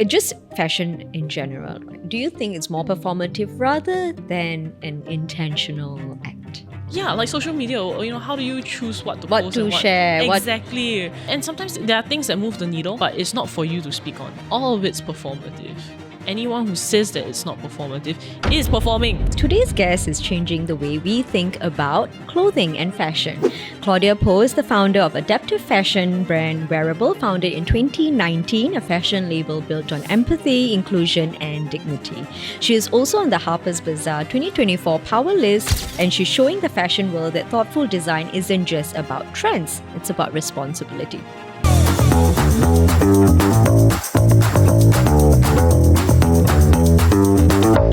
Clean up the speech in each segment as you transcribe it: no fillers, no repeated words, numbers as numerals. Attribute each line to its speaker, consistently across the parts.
Speaker 1: just fashion in general, right? Do you think it's more performative rather than an intentional act?
Speaker 2: Yeah, like social media, how do you choose what to
Speaker 1: What
Speaker 2: post
Speaker 1: to
Speaker 2: and
Speaker 1: share, what-
Speaker 2: Exactly. And sometimes there are things that move the needle, but it's not for you to speak on. All of it's performative. Anyone who says that it's not performative is performing.
Speaker 1: Today's guest is changing the way we think about clothing and fashion. Claudia Poh is the founder of adaptive fashion brand Werable, founded in 2019, a fashion label built on empathy, inclusion, and dignity. She is also on the Harper's Bazaar 2024 Power List, and she's showing the fashion world that thoughtful design isn't just about trends, it's about responsibility.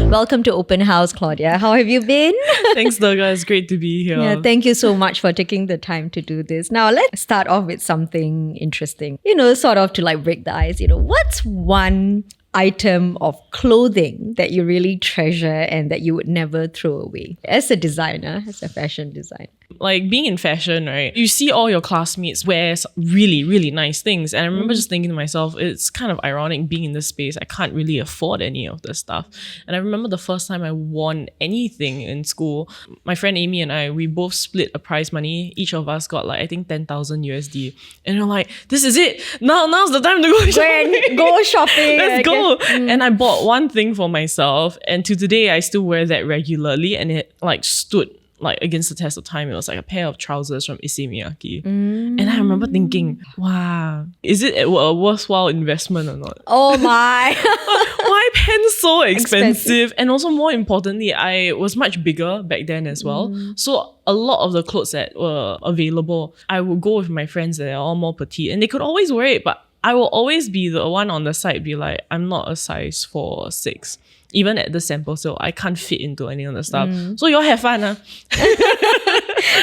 Speaker 1: Welcome to OpenHaus, Claudia. How have you been?
Speaker 2: Thanks, 𝙠𝙗. It's great to be here.
Speaker 1: Yeah, thank you so much for taking the time to do this. Now, let's start off with something interesting. Sort of to like break the ice. What's one item of clothing that you really treasure and that you would never throw away as a designer, as a fashion designer?
Speaker 2: Like being in fashion, right? You see all your classmates wear really, really nice things. And I remember just thinking to myself, it's kind of ironic being in this space. I can't really afford any of this stuff. And I remember the first time I won anything in school, my friend Amy and I, we both split a prize money. Each of us got like, I think 10,000 USD. And we're like, this is it. Now's the time to go shopping.
Speaker 1: Go shopping.
Speaker 2: Let's go. And I bought one thing for myself. And to today, I still wear that regularly. And it like stood like against the test of time. It was like a pair of trousers from Issey Miyake. And I remember thinking, wow, is it a worthwhile investment or not?
Speaker 1: Oh my.
Speaker 2: Why pens so expensive? And also more importantly, I was much bigger back then as well. So a lot of the clothes that were available, I would go with my friends that are all more petite and they could always wear it, but I will always be the one on the side be like, I'm not a size 4-6. Even at the sample sale, I can't fit into any of the stuff. So you all have fun, huh?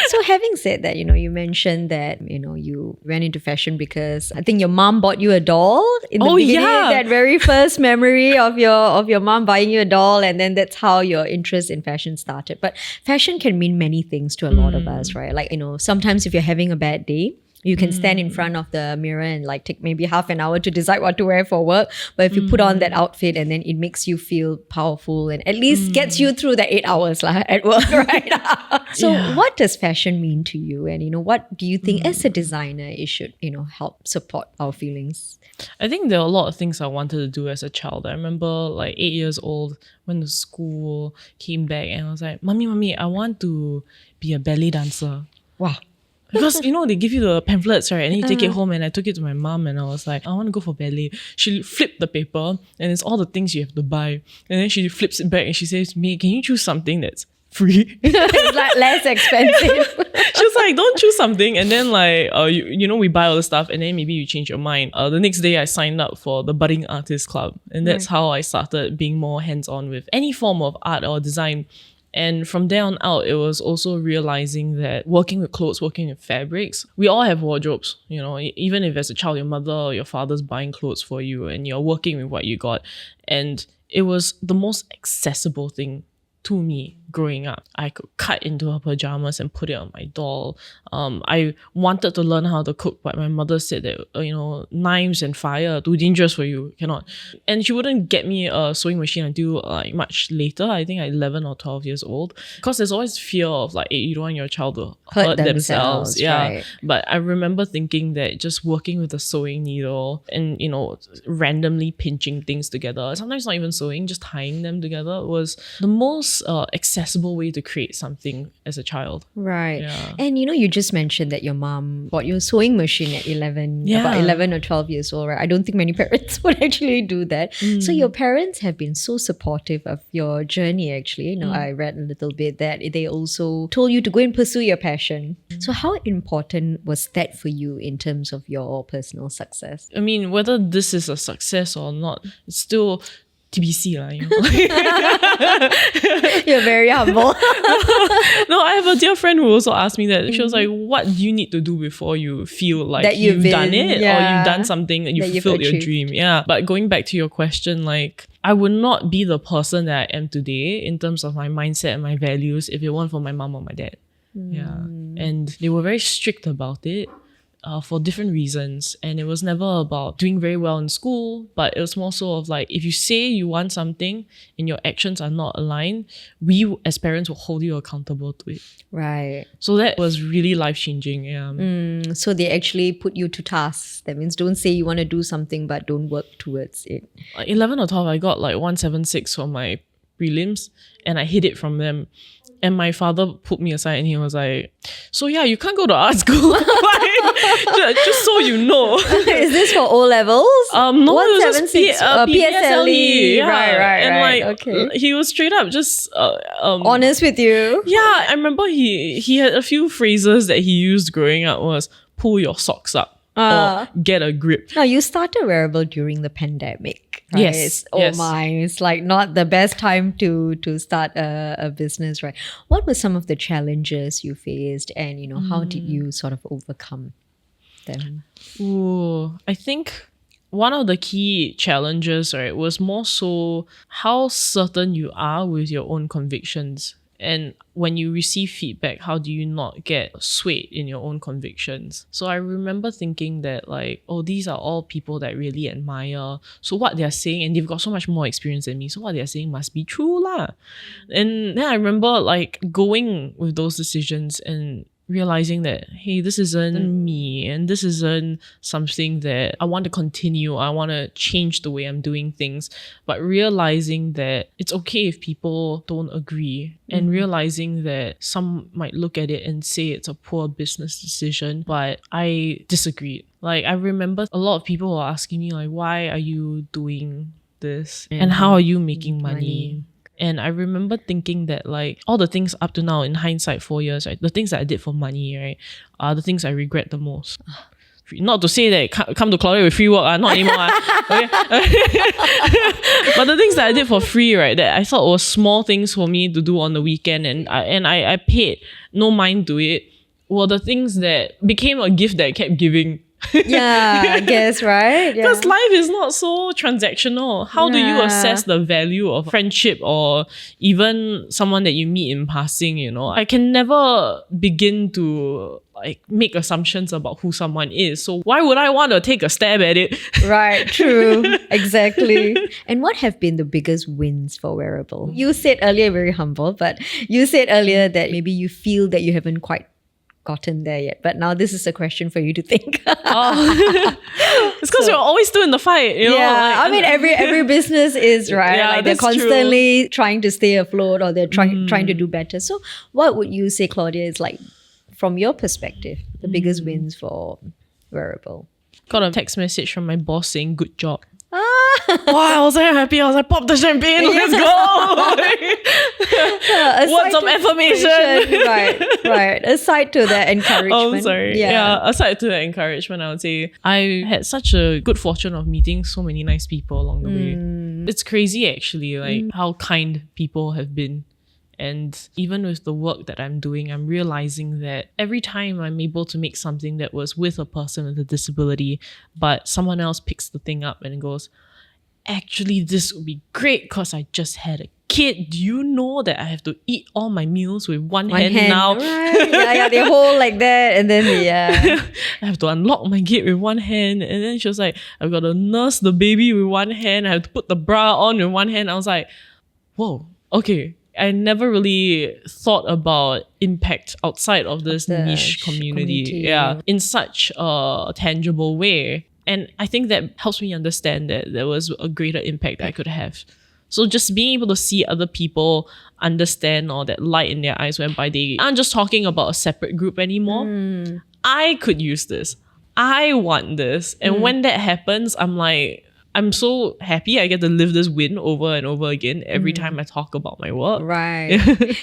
Speaker 1: So having said that, you mentioned that, you went into fashion because I think your mom bought you a doll in the beginning.
Speaker 2: Yeah.
Speaker 1: That very first memory of your mom buying you a doll, and then that's how your interest in fashion started. But fashion can mean many things to a lot of us, right? Like, sometimes if you're having a bad day, you can stand in front of the mirror and like take maybe half an hour to decide what to wear for work. But if you put on that outfit and then it makes you feel powerful and at least gets you through the 8 hours at work, right? So what does fashion mean to you? And what do you think as a designer it should, help support our feelings?
Speaker 2: I think there are a lot of things I wanted to do as a child. I remember like 8 years old, went to school, came back and I was like, Mommy, I want to be a ballet dancer.
Speaker 1: Wow.
Speaker 2: Because, they give you the pamphlets, right? And you take it home and I took it to my mom and I was like, I want to go for ballet. She flipped the paper and it's all the things you have to buy. And then she flips it back and she says to me, can you choose something that's free?
Speaker 1: It's like less expensive.
Speaker 2: She was like, don't choose something. And then like, we buy all the stuff and then maybe you change your mind. The next day I signed up for the Budding Artist Club. And that's how I started being more hands-on with any form of art or design. And from there on out, it was also realizing that working with clothes, working with fabrics, we all have wardrobes, even if as a child, your mother or your father's buying clothes for you and you're working with what you got. And it was the most accessible thing to me growing up. I could cut into her pajamas and put it on my doll. I wanted to learn how to cook, but my mother said that, knives and fire are too dangerous for you, cannot. And she wouldn't get me a sewing machine until like much later, I think at 11 or 12 years old. Because there's always fear of like, hey, you don't want your child to hurt themselves. Yeah.
Speaker 1: Right.
Speaker 2: But I remember thinking that just working with a sewing needle and, randomly pinching things together, sometimes not even sewing, just tying them together was the most accessible way to create something as a child.
Speaker 1: Right.
Speaker 2: Yeah.
Speaker 1: And you just mentioned that your mom bought you a sewing machine at 11, about 11 or 12 years old, right? I don't think many parents would actually do that. So your parents have been so supportive of your journey, actually. I read a little bit that they also told you to go and pursue your passion. So how important was that for you in terms of your personal success?
Speaker 2: I mean, whether this is a success or not, it's still TBC lah,
Speaker 1: You're very humble.
Speaker 2: No, I have a dear friend who also asked me that. She was like, what do you need to do before you feel like
Speaker 1: that
Speaker 2: you've done it or you've done something that you
Speaker 1: that
Speaker 2: fulfilled your
Speaker 1: achieved.
Speaker 2: dream? Yeah. But going back to your question, like, I would not be the person that I am today in terms of my mindset and my values if it weren't for my mom or my dad. Yeah. And they were very strict about it. for different reasons. And it was never about doing very well in school, but it was more so of like, if you say you want something and your actions are not aligned, we as parents will hold you accountable to it.
Speaker 1: Right.
Speaker 2: So that was really life-changing. Yeah.
Speaker 1: So they actually put you to tasks. That means don't say you want to do something, but don't work towards it.
Speaker 2: 11 or 12, I got like 176 for my prelims and I hid it from them. And my father pulled me aside and he was like, so yeah, you can't go to art school. Like, just so you know.
Speaker 1: Is this for O levels?
Speaker 2: No, it was just PSLE. Yeah.
Speaker 1: Right.
Speaker 2: And like,
Speaker 1: okay.
Speaker 2: he was straight up just
Speaker 1: Honest with you.
Speaker 2: Yeah, I remember he had a few phrases that he used growing up was pull your socks up or get a grip.
Speaker 1: Now, you started Werable during the pandemic, right?
Speaker 2: Yes.
Speaker 1: Oh my, it's like not the best time to start a business, right? What were some of the challenges you faced and, you know, how did you sort of overcome them?
Speaker 2: Ooh, I think one of the key challenges, right, was more so how certain you are with your own convictions. And when you receive feedback, how do you not get swayed in your own convictions? So I remember thinking that like, oh, these are all people that I really admire. So what they're saying, and they've got so much more experience than me, so what they're saying must be true lah. And then I remember like going with those decisions and realizing that, hey, this isn't me and this isn't something that I want to continue. I want to change the way I'm doing things. But realizing that it's okay if people don't agree and realizing that some might look at it and say it's a poor business decision, but I disagreed. Like, I remember a lot of people were asking me like, why are you doing this? And how are you making money? And I remember thinking that like all the things up to now in hindsight 4 years, right, the things that I did for money, right, are the things I regret the most. Not to say that come to Claudia with free work, not anymore. Okay? But the things that I did for free, right, that I thought was small things for me to do on the weekend and I paid no mind to it, were the things that became a gift that I kept giving.
Speaker 1: Yeah, I guess, right? Yeah.
Speaker 2: Because life is not so transactional. How do you assess the value of friendship or even someone that you meet in passing, you know? I can never begin to like make assumptions about who someone is. So why would I want to take a stab at it?
Speaker 1: Right, true. Exactly. And what have been the biggest wins for Werable? You said earlier, very humble, but you said earlier that maybe you feel that you haven't quite gotten there yet, but now this is a question for you to think.
Speaker 2: It's because you're always still in the fight, you know?
Speaker 1: Yeah,
Speaker 2: like,
Speaker 1: I mean every business is, right?
Speaker 2: Yeah,
Speaker 1: like they're
Speaker 2: that's
Speaker 1: constantly trying to stay afloat or they're trying to do better. So what would you say, Claudia, is like from your perspective the biggest wins for Werable?
Speaker 2: Got a text message from my boss saying good job. Wow, I was so happy. I was like, pop the champagne, let's go. Words of affirmation.
Speaker 1: Right. Aside to that encouragement.
Speaker 2: Oh, sorry. Yeah, aside to that encouragement, I would say I had such a good fortune of meeting so many nice people along the way. It's crazy actually, like how kind people have been. And even with the work that I'm doing, I'm realizing that every time I'm able to make something that was with a person with a disability, but someone else picks the thing up and goes, actually, this would be great because I just had a kid. Do you know that I have to eat all my meals with one hand now?
Speaker 1: Right. Yeah, they hold like that and then
Speaker 2: I have to unlock my gate with one hand. And then she was like, I've got to nurse the baby with one hand. I have to put the bra on with one hand. I was like, whoa, okay. I never really thought about impact outside of this niche community. Yeah, in such a tangible way. And I think that helps me understand that there was a greater impact that I could have. So just being able to see other people understand or that light in their eyes whereby they aren't just talking about a separate group anymore. I could use this. I want this. And when that happens, I'm like, I'm so happy I get to live this win over and over again every time I talk about my work.
Speaker 1: Right.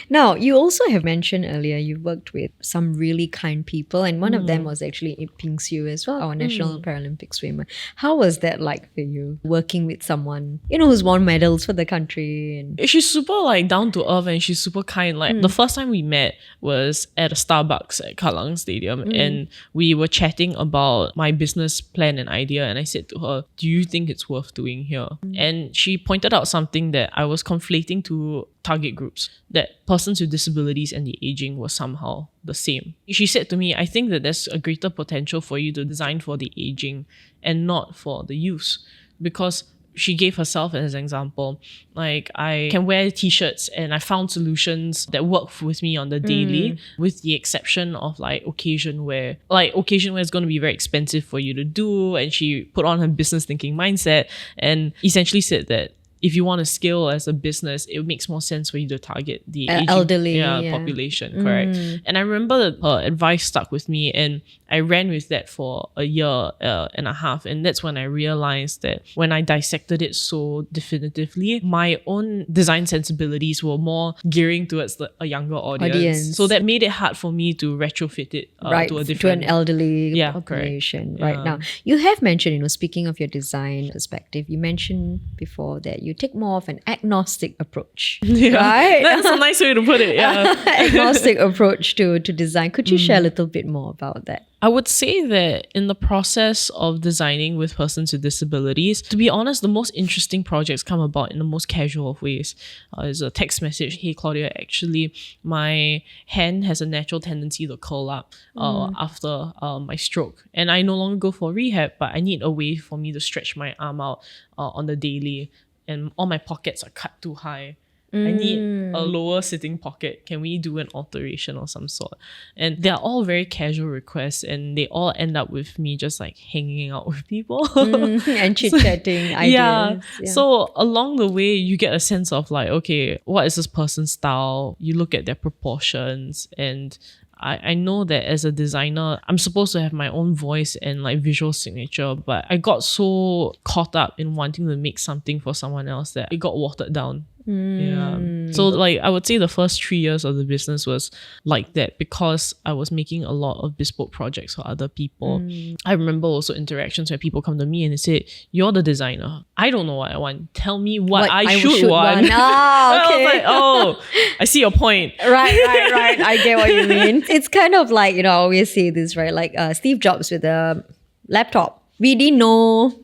Speaker 1: Now, you also have mentioned earlier you worked with some really kind people, and one of them was actually Yip Pin Xiu as well, our national Paralympic swimmer. How was that like for you, working with someone, you know, who's won medals for the country? And
Speaker 2: she's super like down to earth and she's super kind. Like the first time we met was at a Starbucks at Kallang Stadium and we were chatting about my business plan and idea, and I said to her, do you think it's it's worth doing here. And she pointed out something that I was conflating to target groups, that persons with disabilities and the aging were somehow the same. She said to me, I think that there's a greater potential for you to design for the aging and not for the youth, because she gave herself as an example. Like, I can wear t-shirts and I found solutions that work with me on the daily, with the exception of like occasion wear. Like, occasion wear is going to be very expensive for you to do. And she put on her business thinking mindset and essentially said that if you want to scale as a business, it makes more sense for you to target the aging,
Speaker 1: elderly
Speaker 2: population, correct? And I remember that her advice stuck with me, and I ran with that for a year and a half. And that's when I realized that when I dissected it so definitively, my own design sensibilities were more gearing towards a younger audience. So that made it hard for me to retrofit it to a different...
Speaker 1: to an elderly population.
Speaker 2: Correct.
Speaker 1: Right. Now, you have mentioned, speaking of your design perspective, you mentioned before that you take more of an agnostic approach. Right?
Speaker 2: That's a nice way to put it. Yeah.
Speaker 1: Agnostic approach to design. Could you share a little bit more about that?
Speaker 2: I would say that in the process of designing with persons with disabilities, to be honest, the most interesting projects come about in the most casual of ways. There's a text message, hey Claudia, actually my hand has a natural tendency to curl up after my stroke. And I no longer go for rehab, but I need a way for me to stretch my arm out on the daily. And all my pockets are cut too high. I need a lower sitting pocket. Can we do an alteration of some sort? And they're all very casual requests, and they all end up with me just like hanging out with people
Speaker 1: and chit-chatting ideas.
Speaker 2: Yeah. So along the way, you get a sense of like, okay, what is this person's style? You look at their proportions, and I know that as a designer, I'm supposed to have my own voice and like visual signature, but I got so caught up in wanting to make something for someone else that it got watered down. Yeah. So like, I would say the first 3 years of the business was like that, because I was making a lot of bespoke projects for other people. I remember also interactions where people come to me and they say, you're the designer. I don't know what I want. Tell me what I should want.
Speaker 1: Ah, okay.
Speaker 2: I was like, oh, I see your point.
Speaker 1: Right. I get what you mean. It's kind of like, I always say this, right? Like Steve Jobs with a laptop. We didn't know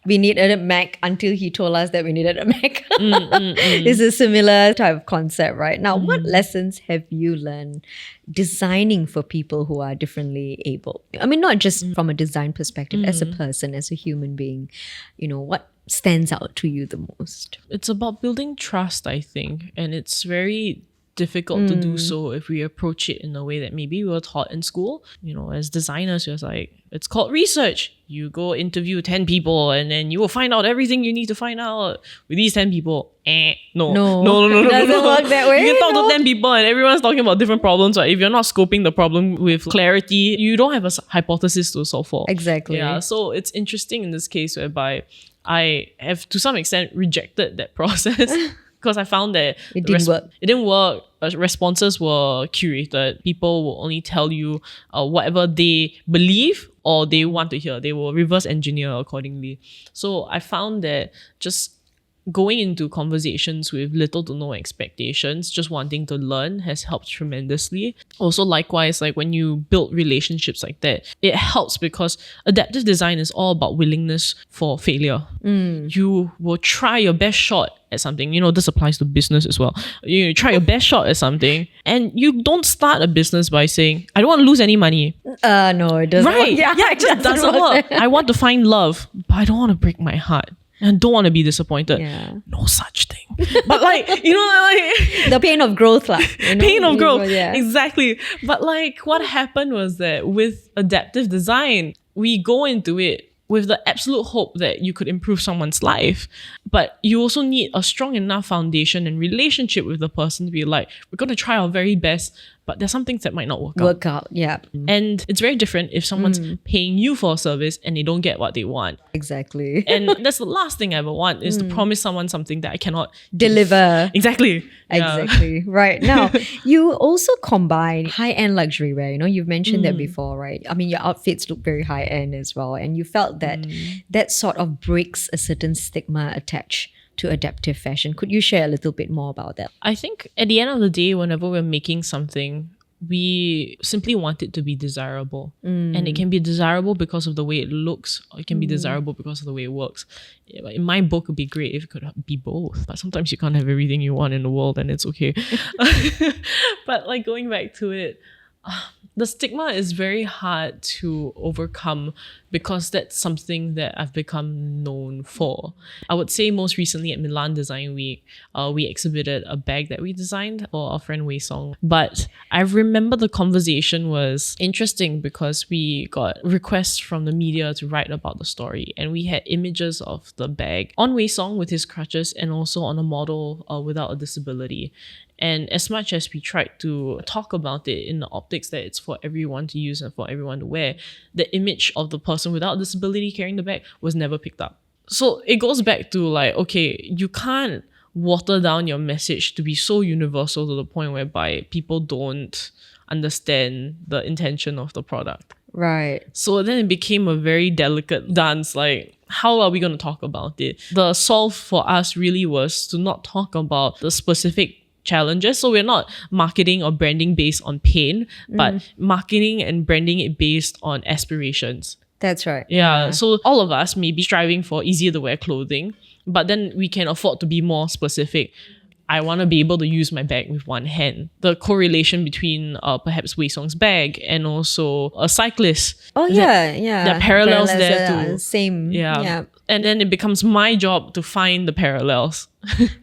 Speaker 1: we needed a Mac until he told us that we needed a Mac. It's a similar type of concept, right? Now, what lessons have you learned designing for people who are differently able? I mean, not just from a design perspective, as a person, as a human being, what stands out to you the most?
Speaker 2: It's about building trust, I think. And it's very difficult to do so if we approach it in a way that maybe we were taught in school. As designers, you're like, it's called research. You go interview 10 people and then you will find out everything you need to find out with these 10 people. No.
Speaker 1: It doesn't work that way.
Speaker 2: You can talk to 10 people and everyone's talking about different problems. But if you're not scoping the problem with clarity, you don't have a hypothesis to solve for.
Speaker 1: Exactly.
Speaker 2: Yeah. So it's interesting in this case whereby I have to some extent rejected that process. Because I found that
Speaker 1: it didn't work.
Speaker 2: Responses were curated. People will only tell you whatever they believe or they want to hear. They will reverse engineer accordingly. So I found that just going into conversations with little to no expectations, just wanting to learn, has helped tremendously. Also, likewise, like when you build relationships like that, it helps because adaptive design is all about willingness for failure. You will try your best shot at something. This applies to business as well. You try your best shot at something, and you don't start a business by saying, I don't want to lose any money.
Speaker 1: No, it doesn't work.
Speaker 2: Yeah, it just doesn't work. I want to find love, but I don't want to break my heart. And don't want to be disappointed.
Speaker 1: Yeah.
Speaker 2: No such thing. But like,
Speaker 1: the pain of growth.
Speaker 2: Pain of growth.
Speaker 1: Yeah.
Speaker 2: Exactly. But like, what happened was that with adaptive design, we go into it with the absolute hope that you could improve someone's life. But you also need a strong enough foundation and relationship with the person to be like, we're going to try our very best, but there's some things that might not work out.
Speaker 1: Yeah.
Speaker 2: And it's very different if someone's paying you for a service and they don't get what they want.
Speaker 1: Exactly.
Speaker 2: And that's the last thing I ever want, is to promise someone something that I cannot
Speaker 1: deliver.
Speaker 2: Exactly.
Speaker 1: Exactly. Right. Now, you also combine high-end luxury wear. You've mentioned that before, right? I mean, your outfits look very high-end as well. And you felt that that sort of breaks a certain stigma attached to adaptive fashion. Could you share a little bit more about that?
Speaker 2: I think at the end of the day, whenever we're making something, we simply want it to be desirable. And it can be desirable because of the way it looks, or it can be desirable because of the way it works. In my book, it would be great if it could be both, but sometimes you can't have everything you want in the world, and it's okay. But like, going back to it, the stigma is very hard to overcome because that's something that I've become known for. I would say most recently at Milan Design Week, we exhibited a bag that we designed for our friend Wei Song. But I remember the conversation was interesting because we got requests from the media to write about the story, and we had images of the bag on Wei Song with his crutches and also on a model without a disability. And as much as we tried to talk about it in the optics that it's for everyone to use and for everyone to wear, the image of the person without disability carrying the bag was never picked up. So it goes back to like, okay, you can't water down your message to be so universal to the point whereby people don't understand the intention of the product.
Speaker 1: Right.
Speaker 2: So then it became a very delicate dance, like, how are we going to talk about it? The solve for us really was to not talk about the specific challenges. So we're not marketing or branding based on pain, but marketing and branding it based on aspirations.
Speaker 1: That's right.
Speaker 2: Yeah. So all of us may be striving for easier to wear clothing, but then we can afford to be more specific. I want to be able to use my bag with one hand. The correlation between perhaps Wei Song's bag and also a cyclist.
Speaker 1: Oh, yeah.
Speaker 2: There are parallels there too.
Speaker 1: Same.
Speaker 2: Yeah. And then it becomes my job to find the parallels.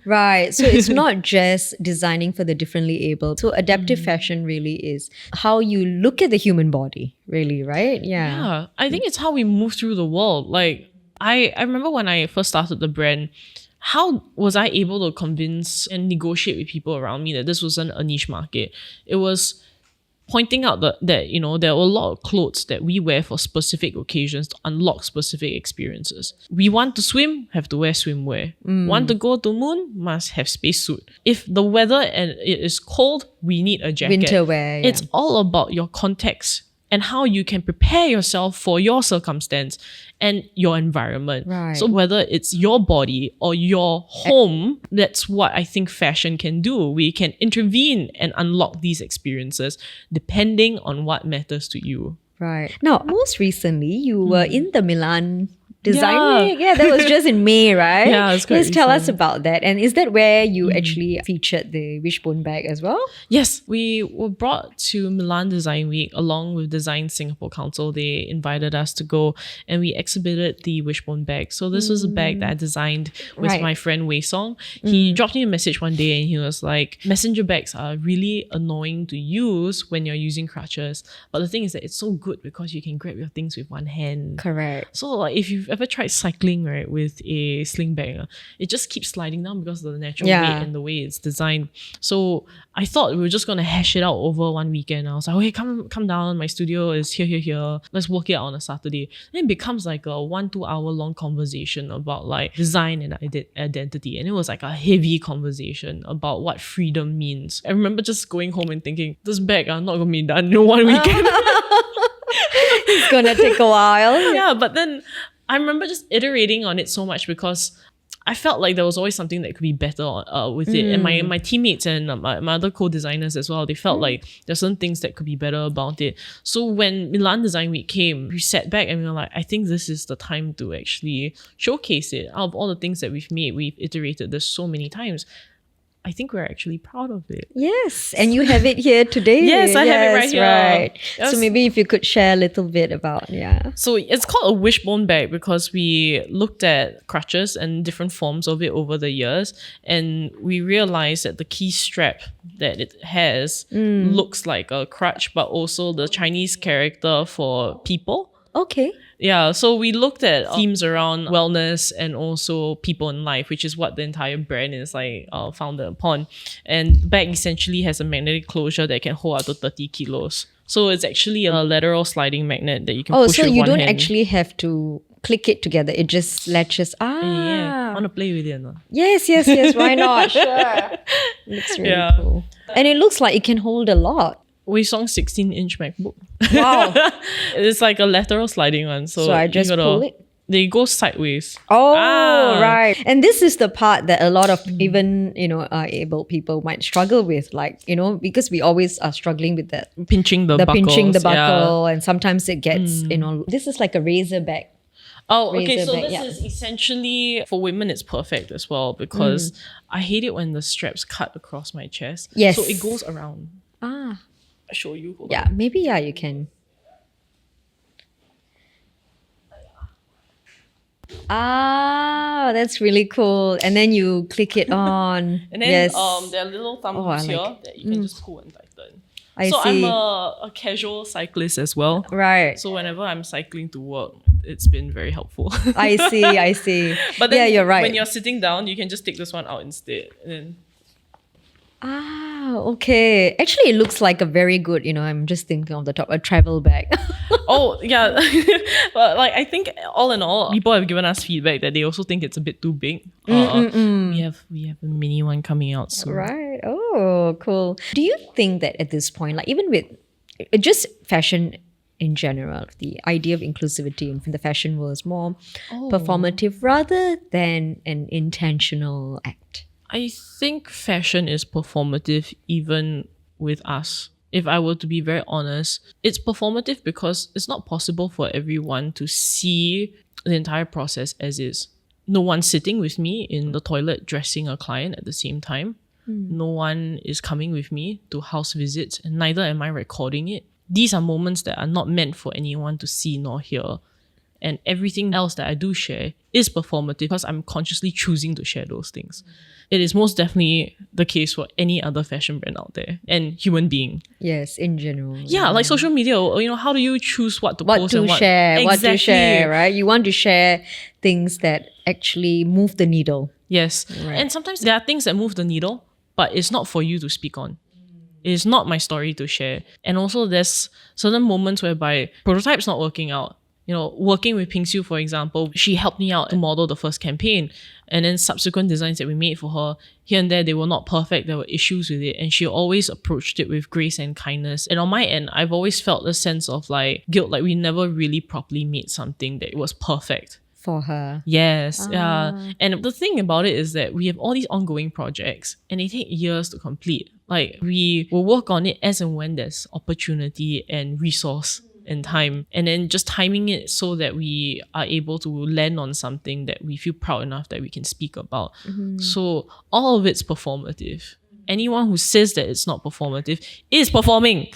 Speaker 1: Right. So it's not just designing for the differently able. So adaptive fashion really is how you look at the human body, really, right?
Speaker 2: Yeah. I think it's how we move through the world. Like, I remember when I first started the brand, how was I able to convince and negotiate with people around me that this wasn't a niche market? It was pointing out that you know, there were a lot of clothes that we wear for specific occasions to unlock specific experiences. We want to swim, have to wear swimwear. Want to go to moon, must have spacesuit. If the weather and it is cold, we need a jacket.
Speaker 1: Winter wear. Yeah.
Speaker 2: It's all about your context and how you can prepare yourself for your circumstance and your environment.
Speaker 1: Right.
Speaker 2: So whether it's your body or your home, that's what I think fashion can do. We can intervene and unlock these experiences depending on what matters to you.
Speaker 1: Right. Now, most recently, you were in the Milan Design Week. Yeah, that was just in May, right?
Speaker 2: Yeah, it's quite
Speaker 1: Please tell us
Speaker 2: recent.
Speaker 1: about that. And is that where you actually featured the Wishbone Bag as well?
Speaker 2: Yes, we were brought to Milan Design Week along with Design Singapore Council. They invited us to go and we exhibited the Wishbone Bag. So this was a bag that I designed with
Speaker 1: Right.
Speaker 2: my friend Wei Song. He dropped me a message one day and he was like, messenger bags are really annoying to use when you're using crutches. But the thing is that it's so good because you can grab your things with one hand.
Speaker 1: Correct.
Speaker 2: So like, if you've ever tried cycling, right, with a sling bag, it just keeps sliding down because of the natural weight and the way it's designed. So I thought we were just gonna hash it out over one weekend. I was like, hey, come down. My studio is here. Let's work it out on a Saturday. Then it becomes like a 1-2 hour long conversation about like design and identity. And it was like a heavy conversation about what freedom means. I remember just going home and thinking, this bag not gonna be done in one weekend.
Speaker 1: It's gonna take a while.
Speaker 2: Yeah, but then I remember just iterating on it so much because I felt like there was always something that could be better with it. And my teammates and my other co-designers as well, they felt like there's certain things that could be better about it. So when Milan Design Week came, we sat back and we were like, I think this is the time to actually showcase it. Out of all the things that we've made, we've iterated this so many times. I think we're actually proud of it.
Speaker 1: Yes, and you have it here today.
Speaker 2: Yes, I have it right here.
Speaker 1: Right.
Speaker 2: Yes.
Speaker 1: So maybe if you could share a little bit about,
Speaker 2: So it's called a wishbone bag because we looked at crutches and different forms of it over the years, and we realized that the key strap that it has looks like a crutch, but also the Chinese character for people.
Speaker 1: Okay.
Speaker 2: Yeah, so we looked at themes around wellness and also people in life, which is what the entire brand is like founded upon. And the bag essentially has a magnetic closure that can hold up to 30 kilos. So it's actually a lateral sliding magnet that you can push
Speaker 1: so
Speaker 2: with
Speaker 1: you
Speaker 2: one
Speaker 1: don't
Speaker 2: hand.
Speaker 1: actually have to click it together. It just latches.
Speaker 2: Yeah, want to play with it? No?
Speaker 1: Yes. Why not? Sure. Looks really cool. And it looks like it can hold a lot.
Speaker 2: Wei Song's 16-inch MacBook.
Speaker 1: Wow.
Speaker 2: It's like a lateral sliding one. So
Speaker 1: I just
Speaker 2: you gotta,
Speaker 1: pull it?
Speaker 2: They go sideways.
Speaker 1: Oh,
Speaker 2: Ah.
Speaker 1: right. And this is the part that a lot of even, able people might struggle with, like, because we always are struggling with that.
Speaker 2: Pinching the buckles.
Speaker 1: Pinching the
Speaker 2: yeah.
Speaker 1: buckle, and sometimes it gets, this is like a razor bag.
Speaker 2: Oh, okay.
Speaker 1: razor
Speaker 2: So
Speaker 1: bag,
Speaker 2: this
Speaker 1: yeah.
Speaker 2: is essentially, for women, it's perfect as well because I hate it when the straps cut across my chest.
Speaker 1: Yes.
Speaker 2: So it goes around.
Speaker 1: Ah,
Speaker 2: I'll show you. Hold
Speaker 1: yeah,
Speaker 2: on.
Speaker 1: maybe, yeah, you can. Ah, that's really cool. And then you click it on.
Speaker 2: And then
Speaker 1: yes.
Speaker 2: there are little thumb
Speaker 1: Oh, I
Speaker 2: hooks here
Speaker 1: like-
Speaker 2: that you can just pull and tighten.
Speaker 1: I
Speaker 2: so
Speaker 1: see.
Speaker 2: I'm a casual cyclist as well.
Speaker 1: Right.
Speaker 2: So whenever I'm cycling to work, it's been very helpful.
Speaker 1: I see.
Speaker 2: But then
Speaker 1: yeah, you're right.
Speaker 2: when you're sitting down, you can just take this one out instead. And then
Speaker 1: Ah, okay. Actually, it looks like a very good, I'm just thinking of the top, a travel bag.
Speaker 2: oh yeah, but like I think all in all, people have given us feedback that they also think it's a bit too big. We have a mini one coming out soon.
Speaker 1: Right. Oh, cool. Do you think that at this point, like even with just fashion in general, the idea of inclusivity in the fashion world is more performative rather than an intentional act?
Speaker 2: I think fashion is performative even with us. If I were to be very honest, it's performative because it's not possible for everyone to see the entire process as is. No one's sitting with me in the toilet dressing a client at the same time. No one is coming with me to house visits, and neither am I recording it. These are moments that are not meant for anyone to see nor hear. And everything else that I do share is performative because I'm consciously choosing to share those things. It is most definitely the case for any other fashion brand out there and human being.
Speaker 1: Yes, in general.
Speaker 2: Yeah, like social media, how do you choose what to post and
Speaker 1: share, what to
Speaker 2: Exactly.
Speaker 1: share, right? You want to share things that actually move the needle.
Speaker 2: Yes.
Speaker 1: Right.
Speaker 2: And sometimes there are things that move the needle, but it's not for you to speak on. It's not my story to share. And also there's certain moments whereby prototype's not working out. Working with Pin Xiu, for example, she helped me out to model the first campaign. And then subsequent designs that we made for her, here and there, they were not perfect. There were issues with it. And she always approached it with grace and kindness. And on my end, I've always felt a sense of like guilt, like we never really properly made something that was perfect.
Speaker 1: For her.
Speaker 2: Yes. Yeah. And the thing about it is that we have all these ongoing projects and they take years to complete. Like we will work on it as and when there's opportunity and resource and time, and then just timing it so that we are able to land on something that we feel proud enough that we can speak about. So all of it's performative. Anyone who says that it's not performative is performing.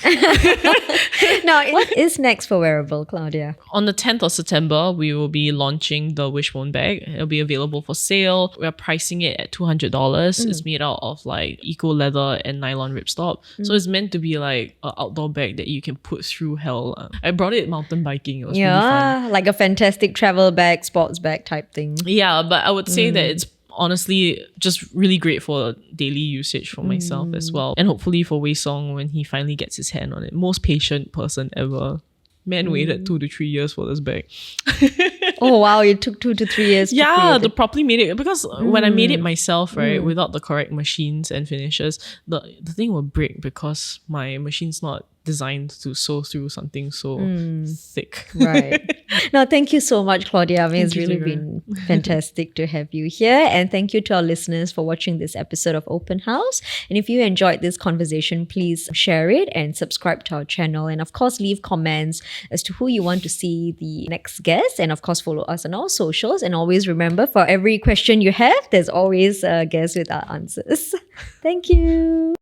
Speaker 1: Now, what is next for Werable, Claudia?
Speaker 2: On the 10th of September, we will be launching the Wishbone Bag. It'll be available for sale. We're pricing it at $200. It's made out of like eco leather and nylon ripstop. So it's meant to be like an outdoor bag that you can put through hell. I brought it mountain biking. It was really fun.
Speaker 1: Like a fantastic travel bag, sports bag type thing.
Speaker 2: Yeah, but I would say that it's honestly just really great for daily usage for myself as well. And hopefully for Wei Song when he finally gets his hand on it. Most patient person ever. Man waited 2 to 3 years for this bag.
Speaker 1: Oh wow, it took 2 to 3 years to
Speaker 2: Yeah,
Speaker 1: create
Speaker 2: to
Speaker 1: it.
Speaker 2: properly made it. Because when I made it myself, right, without the correct machines and finishes, the thing will break because my machine's not designed to sew through something so thick.
Speaker 1: Right. Now, thank you so much, Claudia. I mean, it's
Speaker 2: Thank you,
Speaker 1: really
Speaker 2: Zara.
Speaker 1: been fantastic to have you here. And thank you to our listeners for watching this episode of Open House. And if you enjoyed this conversation, please share it and subscribe to our channel. And of course, leave comments as to who you want to see the next guest. And of course, follow us on our socials. And always remember, for every question you have, there's always a guest with our answers. Thank you.